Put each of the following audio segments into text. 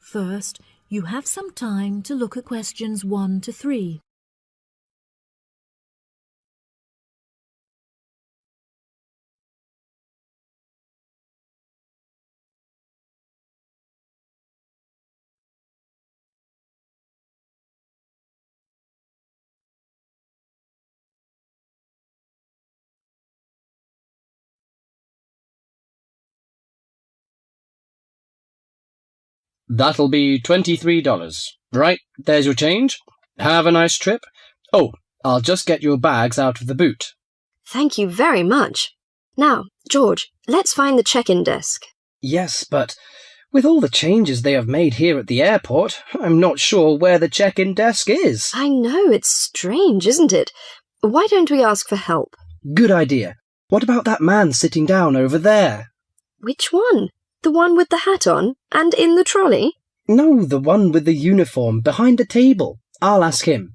First, you have some time to look at questions 1 to 3. That'll be $23. Right, there's your change. Have a nice trip. Oh, I'll just get your bags out of the boot. Thank you very much. Now, George, let's find the check-in desk. Yes, but with all the changes they have made here at the airport, I'm not sure where the check-in desk is. I know, it's strange, isn't it? Why don't we ask for help? Good idea. What about that man sitting down over there? Which one? The one with the hat on and in the trolley? No, the one with the uniform behind the table. I'll ask him.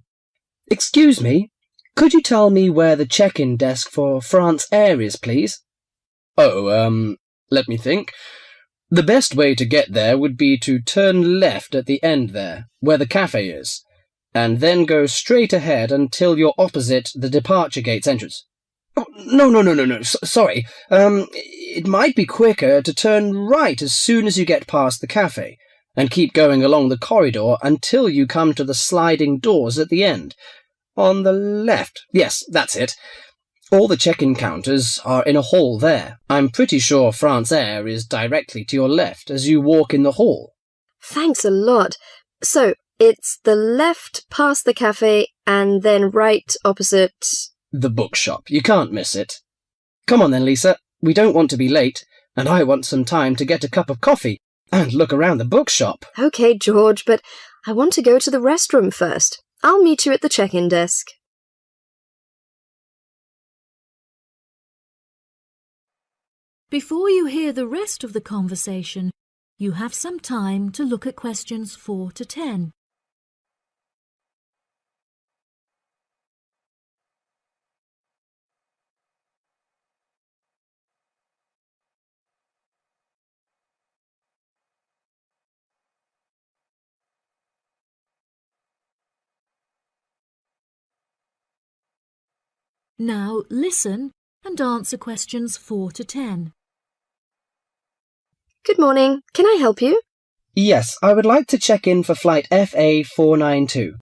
Excuse me, could you tell me where the check-in desk for France Air is, please? Oh, let me think. The best way to get there would be to turn left at the end there, where the cafe is, and then go straight ahead until you're opposite the departure gates entrance. Oh, no, sorry. It might be quicker to turn right as soon as you get past the cafe, and keep going along the corridor until you come to the sliding doors at the end. On the left. Yes, that's it. All the check-in counters are in a hall there. I'm pretty sure France Air is directly to your left as you walk in the hall. Thanks a lot. So, it's the left past the cafe and then right opposite... The bookshop. You can't miss it. Come on then, Lisa. We don't want to be late, and I want some time to get a cup of coffee and look around the bookshop. OK, George, but I want to go to the restroom first. I'll meet you at the check-in desk. Before you hear the rest of the conversation, you have some time to look at questions 4 to 10. Now listen and answer questions 4 to 10. Good morning. Can I help you? Yes, I would like to check in for flight FA492.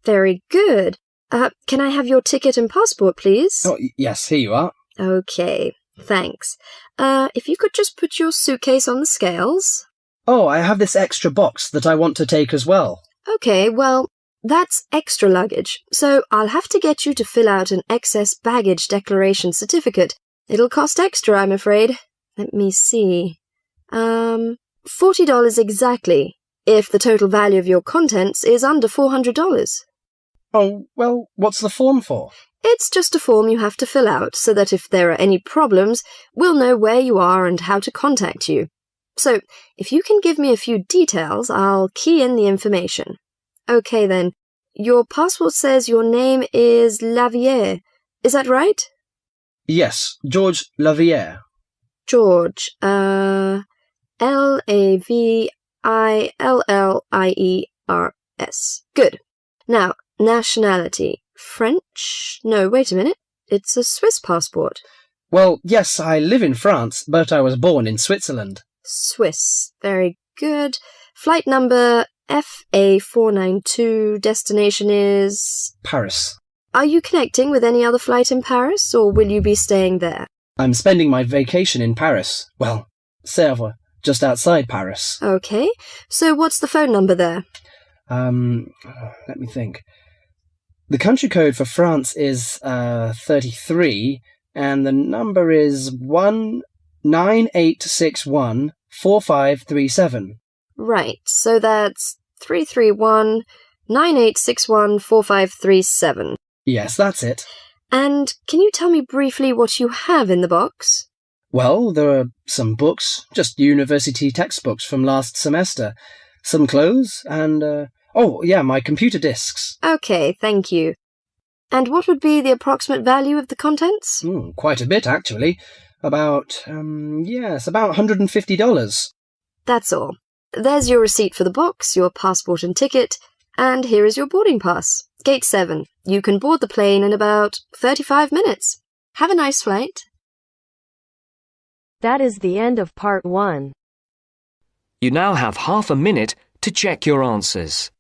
Very good. Can I have your ticket and passport, please? Oh, yes, here you are. OK, thanks. If you could just put your suitcase on the scales. Oh, I have this extra box that I want to take as well. OK, well, that's extra luggage, so I'll have to get you to fill out an excess baggage declaration certificate. It'll cost extra, I'm afraid. Let me see. $40 exactly, if the total value of your contents is under $400. Oh, well, what's the form for? It's just a form you have to fill out so that if there are any problems, we'll know where you are and how to contact you. So, if you can give me a few details, I'll key in the information. OK then, your passport says your name is Lavier. Is that right? Yes, George Lavier. George, Lavillliers. Good. Now, nationality. French? No, wait a minute. It's a Swiss passport. Well, yes, I live in France, but I was born in Switzerland. Swiss. Very good. Flight number FA492. Destination is... Paris. Are you connecting with any other flight in Paris, or will you be staying there? I'm spending my vacation in Paris. Well, Sèvres, just outside Paris. OK. So what's the phone number there? Let me think. The country code for France is 33, and the number is 198614537. Right, so that's 331-9861-4537. Yes, that's it. And can you tell me briefly what you have in the box? Well, there are some books, just university textbooks from last semester, some clothes, and, my computer disks. OK, thank you. And what would be the approximate value of the contents? Quite a bit, actually. About $150. That's all. There's your receipt for the box, your passport and ticket, and here is your boarding pass. Gate 7. You can board the plane in about 35 minutes. Have a nice flight. That is the end of part 1. You now have half a minute to check your answers.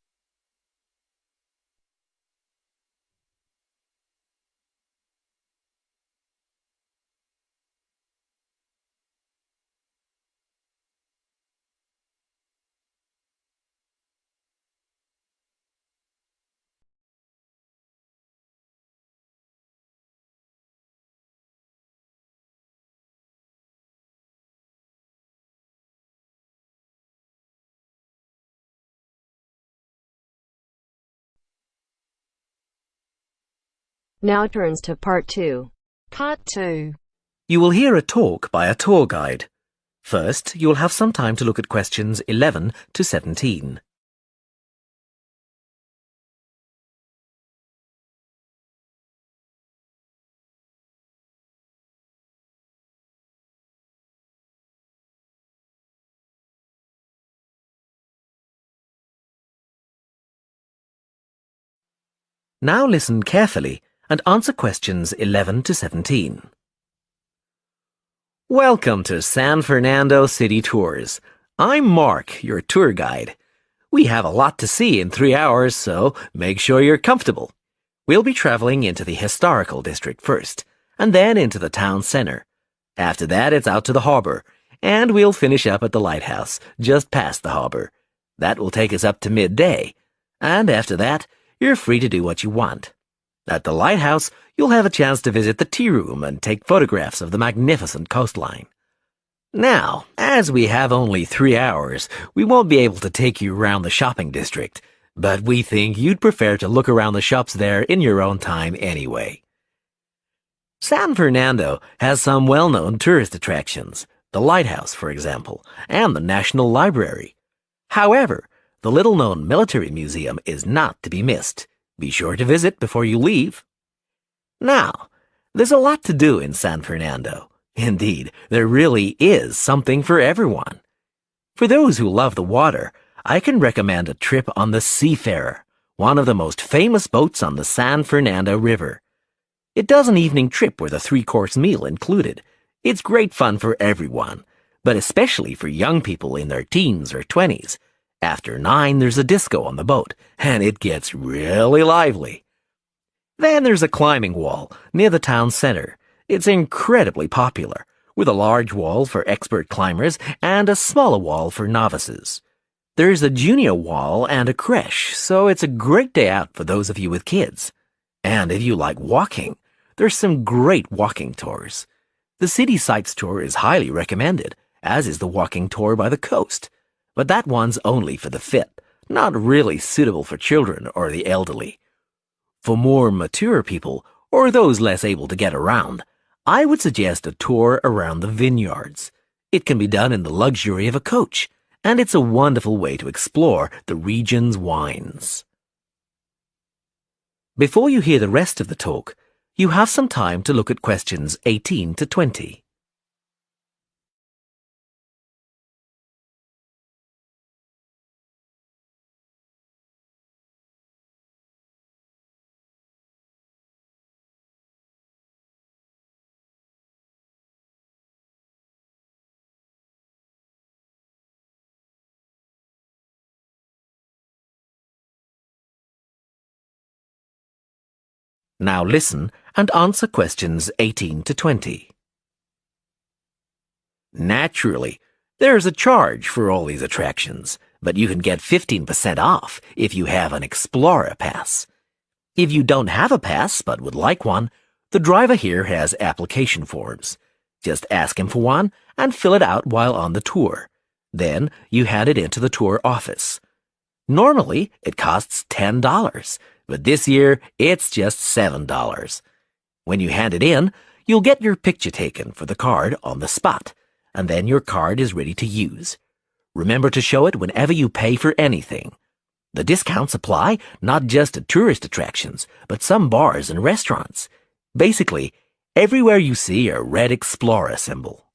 Now turns to part 2. Part 2. You will hear a talk by a tour guide. First, you will have some time to look at questions 11 to 17. Now listen carefully and answer questions 11 to 17. Welcome to San Fernando City Tours. I'm Mark, your tour guide. We have a lot to see in 3 hours, so make sure you're comfortable. We'll be traveling into the historical district first, and then into the town center. After that, it's out to the harbor, and we'll finish up at the lighthouse, just past the harbor. That will take us up to midday, and after that, you're free to do what you want. At the lighthouse, you'll have a chance to visit the tea room and take photographs of the magnificent coastline. Now, as we have only 3 hours, we won't be able to take you around the shopping district, but we think you'd prefer to look around the shops there in your own time anyway. San Fernando has some well-known tourist attractions, the lighthouse, for example, and the National Library. However, the little-known military museum is not to be missed. Be sure to visit before you leave. Now, there's a lot to do in San Fernando. Indeed, there really is something for everyone. For those who love the water, I can recommend a trip on the Seafarer, one of the most famous boats on the San Fernando River. It does an evening trip with a 3-course meal included. It's great fun for everyone, but especially for young people in their teens or 20s. After 9, there's a disco on the boat, and it gets really lively. Then there's a climbing wall near the town center. It's incredibly popular, with a large wall for expert climbers and a smaller wall for novices. There's a junior wall and a creche, so it's a great day out for those of you with kids. And if you like walking, there's some great walking tours. The City Sights tour is highly recommended, as is the walking tour by the coast. But that one's only for the fit, not really suitable for children or the elderly. For more mature people, or those less able to get around, I would suggest a tour around the vineyards. It can be done in the luxury of a coach, and it's a wonderful way to explore the region's wines. Before you hear the rest of the talk, you have some time to look at questions 18 to 20. Now listen and answer questions 18 to 20. Naturally, there's a charge for all these attractions, but you can get 15% off if you have an Explorer Pass. If you don't have a pass but would like one, the driver here has application forms. Just ask him for one and fill it out while on the tour. Then you hand it into the tour office. Normally, it costs $10. But this year, it's just $7. When you hand it in, you'll get your picture taken for the card on the spot, and then your card is ready to use. Remember to show it whenever you pay for anything. The discounts apply not just to tourist attractions, but some bars and restaurants. Basically, everywhere you see a red Explorer symbol.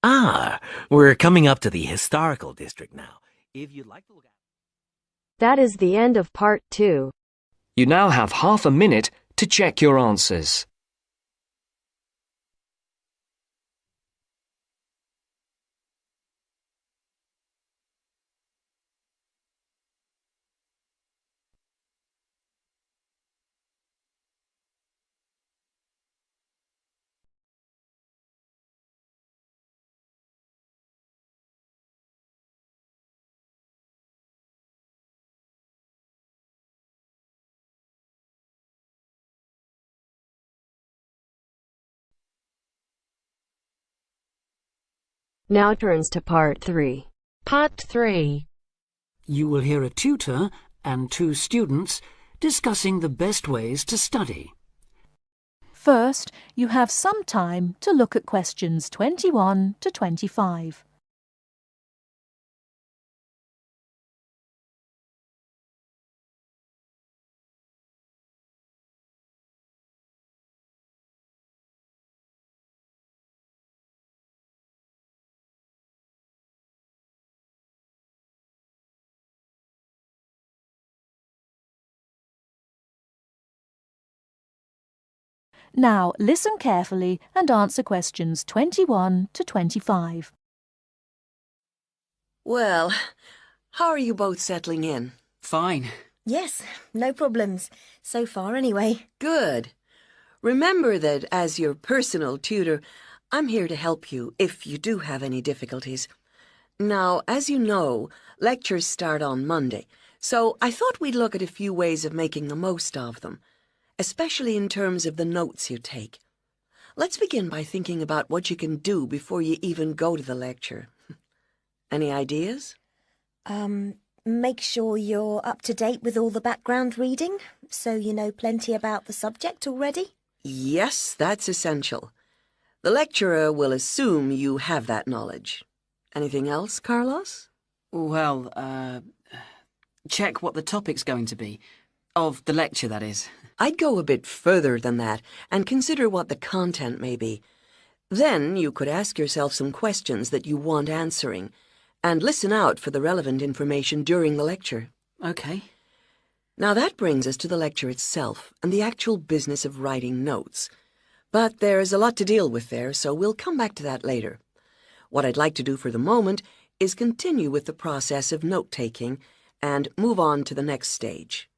Ah, we're coming up to the historical district now. If you'd like to look at... That is the end of part 2. You now have half a minute to check your answers. Now turns to part 3. Part 3. You will hear a tutor and 2 students discussing the best ways to study. First, you have some time to look at questions 21 to 25. Now listen carefully and answer questions 21 to 25. Well, how are you both settling in? Fine. Yes, no problems. So far, anyway. Good. Remember that as your personal tutor, I'm here to help you if you do have any difficulties. Now, as you know, lectures start on Monday, so I thought we'd look at a few ways of making the most of them, especially in terms of the notes you take. Let's begin by thinking about what you can do before you even go to the lecture. Any ideas? Make sure you're up to date with all the background reading, so you know plenty about the subject already. Yes, that's essential. The lecturer will assume you have that knowledge. Anything else, Carlos? Well, check what the topic's going to be. Of the lecture, that is. I'd go a bit further than that and consider what the content may be. Then you could ask yourself some questions that you want answering and listen out for the relevant information during the lecture. Okay. Now that brings us to the lecture itself and the actual business of writing notes. But there's a lot to deal with there, so we'll come back to that later. What I'd like to do for the moment is continue with the process of note-taking and move on to the next stage.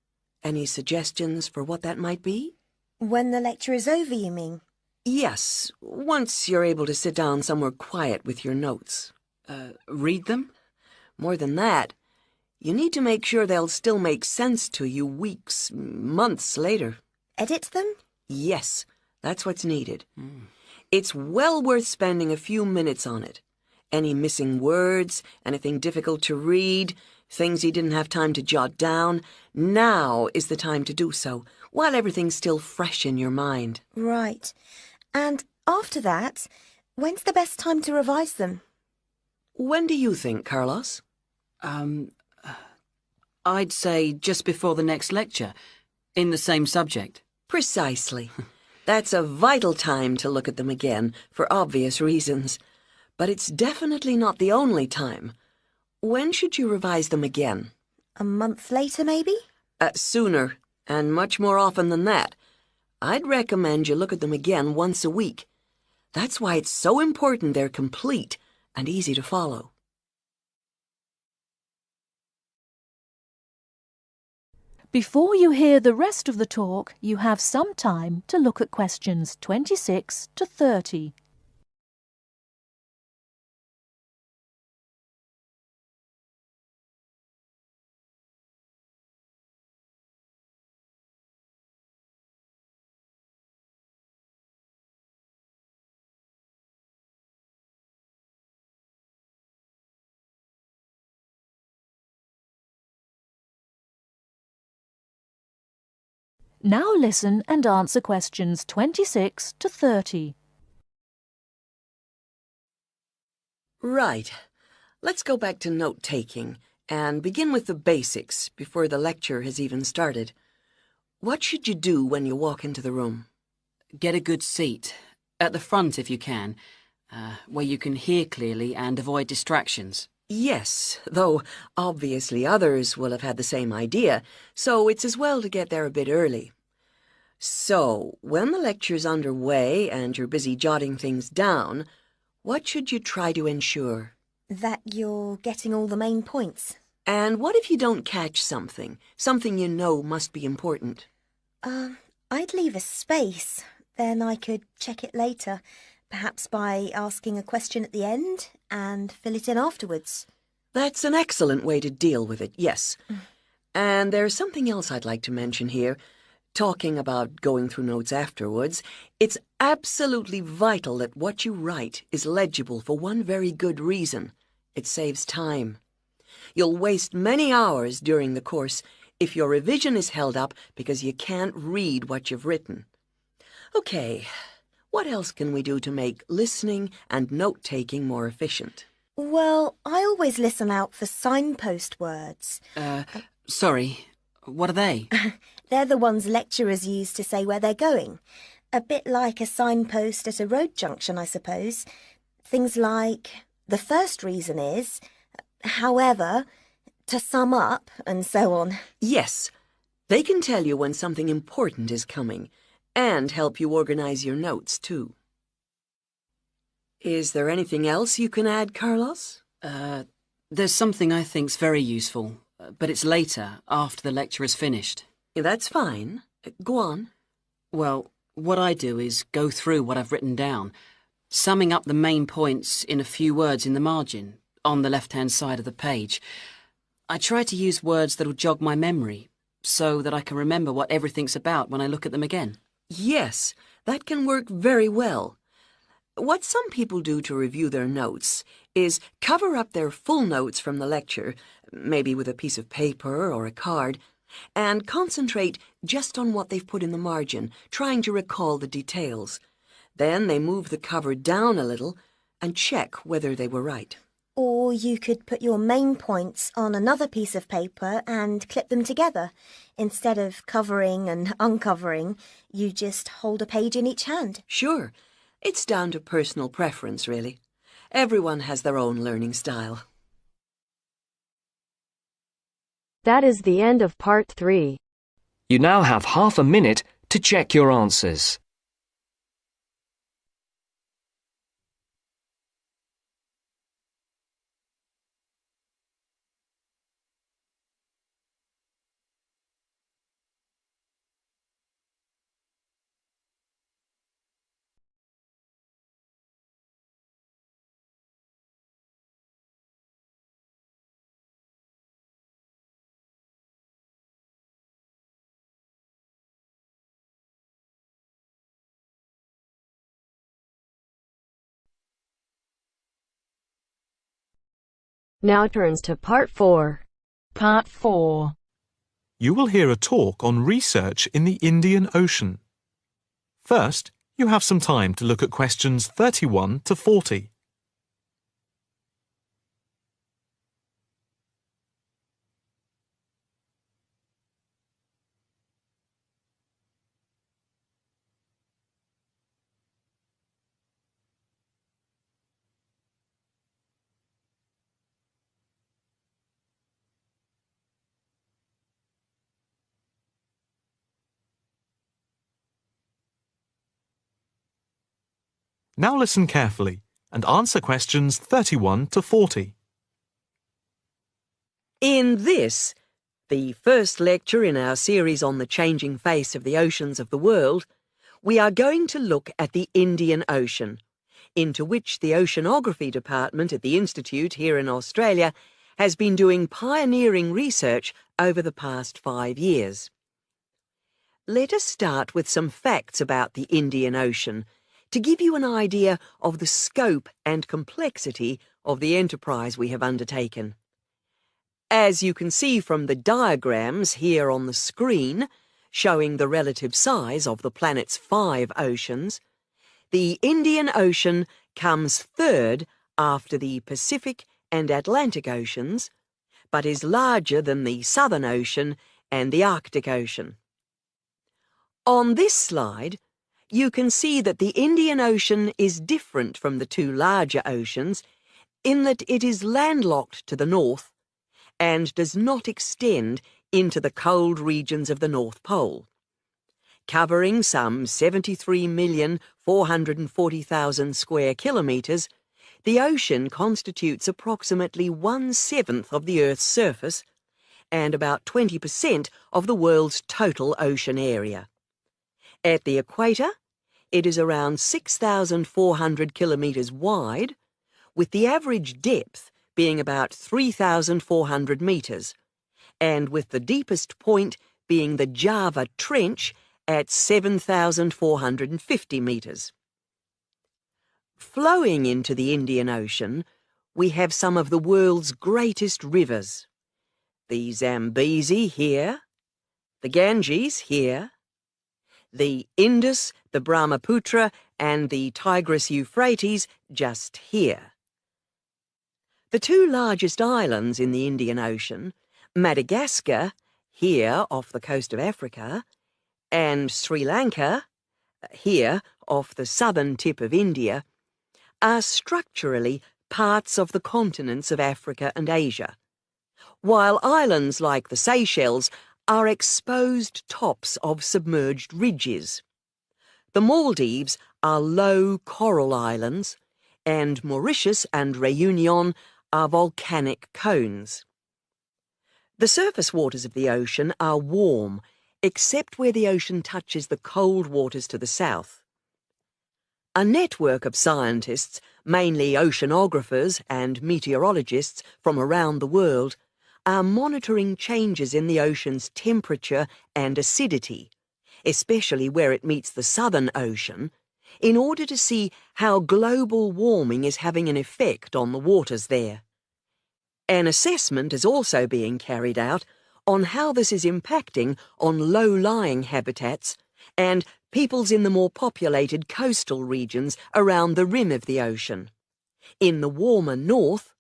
Any suggestions for what that might be? When the lecture is over, you mean? Yes, once you're able to sit down somewhere quiet with your notes. Read them? More than that, you need to make sure they'll still make sense to you weeks, months later. Edit them? Yes, that's what's needed. It's well worth spending a few minutes on it. Any missing words, anything difficult to read, things you didn't have time to jot down, now is the time to do so, while everything's still fresh in your mind. Right. And after that, when's the best time to revise them? When do you think, Carlos? I'd say just before the next lecture, in the same subject. Precisely. That's a vital time to look at them again, for obvious reasons. But it's definitely not the only time. When should you revise them again? A month later, maybe? Sooner, and much more often than that. I'd recommend you look at them again once a week. That's why it's so important they're complete and easy to follow. Before you hear the rest of the talk, you have some time to look at questions 26 to 30. Now listen and answer questions 26 to 30. Right. Let's go back to note-taking and begin with the basics before the lecture has even started. What should you do when you walk into the room? Get a good seat. At the front if you can. where you can hear clearly and avoid distractions. Yes, though obviously others will have had the same idea, so it's as well to get there a bit early. So, when the lecture's underway and you're busy jotting things down, what should you try to ensure? That you're getting all the main points. And what if you don't catch something you know must be important? I'd leave a space. Then I could check it later, perhaps by asking a question at the end and fill it in afterwards. That's an excellent way to deal with it, yes. And there's something else I'd like to mention here. Talking about going through notes afterwards, it's absolutely vital that what you write is legible for one very good reason. It saves time. You'll waste many hours during the course if your revision is held up because you can't read what you've written. Okay, what else can we do to make listening and note-taking more efficient? Well, I always listen out for signpost words. Sorry, what are they? They're the ones lecturers use to say where they're going. A bit like a signpost at a road junction, I suppose. Things like, the first reason is, however, to sum up, and so on. Yes, they can tell you when something important is coming, and help you organize your notes, too. Is there anything else you can add, Carlos? There's something I think's very useful, but it's later, after the lecture is finished. That's fine. Go on. Well, what I do is go through what I've written down, summing up the main points in a few words in the margin, on the left-hand side of the page. I try to use words that'll jog my memory, so that I can remember what everything's about when I look at them again. Yes, that can work very well. What some people do to review their notes is cover up their full notes from the lecture, maybe with a piece of paper or a card, and concentrate just on what they've put in the margin, trying to recall the details. Then they move the cover down a little and check whether they were right. Or you could put your main points on another piece of paper and clip them together. Instead of covering and uncovering, you just hold a page in each hand. Sure. It's down to personal preference, really. Everyone has their own learning style. That is the end of part 3. You now have half a minute to check your answers. Now turns to part 4. Part 4. You will hear a talk on research in the Indian Ocean. First, you have some time to look at questions 31 to 40. Now listen carefully and answer questions 31 to 40. In this, the first lecture in our series on the changing face of the oceans of the world, we are going to look at the Indian Ocean, into which the Oceanography Department at the Institute here in Australia has been doing pioneering research over the past 5 years. Let us start with some facts about the Indian Ocean, to give you an idea of the scope and complexity of the enterprise we have undertaken. As you can see from the diagrams here on the screen, showing the relative size of the planet's 5 oceans, the Indian Ocean comes third after the Pacific and Atlantic Oceans, but is larger than the Southern Ocean and the Arctic Ocean. On this slide, you can see that the Indian Ocean is different from the two larger oceans in that it is landlocked to the north and does not extend into the cold regions of the North Pole. Covering some 73,440,000 square kilometres, the ocean constitutes approximately 1/7 of the Earth's surface and about 20% of the world's total ocean area. At the equator, it is around 6,400 kilometres wide, with the average depth being about 3,400 metres, and with the deepest point being the Java Trench at 7,450 metres. Flowing into the Indian Ocean, we have some of the world's greatest rivers. The Zambezi here, the Ganges here, the Indus, the Brahmaputra, and the Tigris-Euphrates just here. The two largest islands in the Indian Ocean, Madagascar, here off the coast of Africa, and Sri Lanka, here off the southern tip of India, are structurally parts of the continents of Africa and Asia, while islands like the Seychelles are exposed tops of submerged ridges. The Maldives are low coral islands, and Mauritius and Réunion are volcanic cones. The surface waters of the ocean are warm, except where the ocean touches the cold waters to the south. A network of scientists, mainly oceanographers and meteorologists from around the world, are monitoring changes in the ocean's temperature and acidity, especially where it meets the Southern Ocean, in order to see how global warming is having an effect on the waters there. An assessment is also being carried out on how this is impacting on low-lying habitats and peoples in the more populated coastal regions around the rim of the ocean. In the warmer north,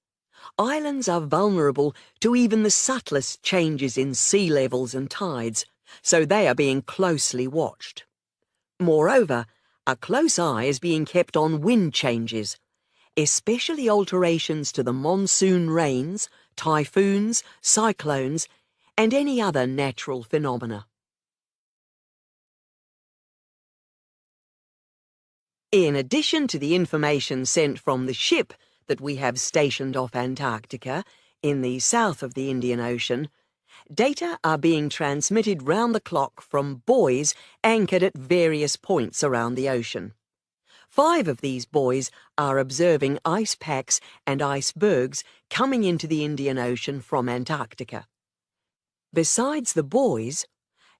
islands are vulnerable to even the subtlest changes in sea levels and tides, so they are being closely watched. Moreover, a close eye is being kept on wind changes, especially alterations to the monsoon rains, typhoons, cyclones, and any other natural phenomena. In addition to the information sent from the ship that we have stationed off Antarctica, in the south of the Indian Ocean, data are being transmitted round the clock from buoys anchored at various points around the ocean. 5 of these buoys are observing ice packs and icebergs coming into the Indian Ocean from Antarctica. Besides the buoys,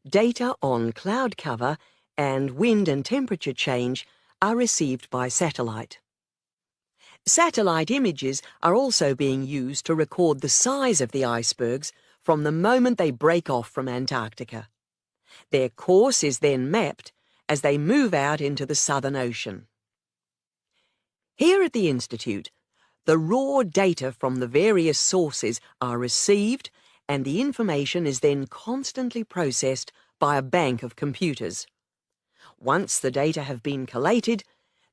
data on cloud cover and wind and temperature change are received by satellite. Satellite images are also being used to record the size of the icebergs from the moment they break off from Antarctica. Their course is then mapped as they move out into the Southern Ocean. Here at the Institute, the raw data from the various sources are received and the information is then constantly processed by a bank of computers. Once the data have been collated,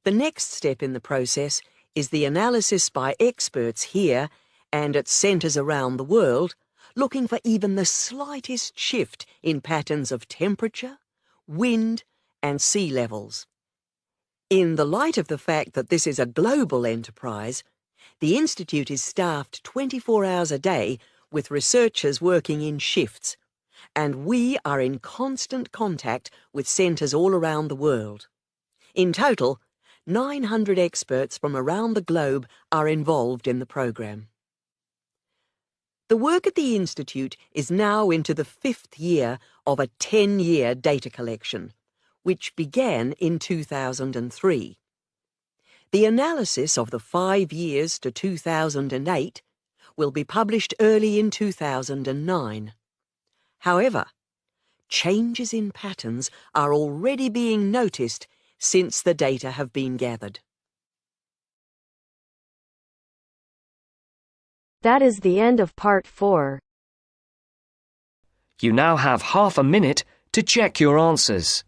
the next step in the process is the analysis by experts here and at centres around the world, looking for even the slightest shift in patterns of temperature, wind, and sea levels. In the light of the fact that this is a global enterprise, the Institute is staffed 24 hours a day with researchers working in shifts, and we are in constant contact with centres all around the world. In total, 900 experts from around the globe are involved in the programme. The work at the Institute is now into the 5th year of a 10-year data collection, which began in 2003. The analysis of the 5 years to 2008 will be published early in 2009. However, changes in patterns are already being noticed since the data have been gathered. That is the end of part 4. You now have half a minute to check your answers.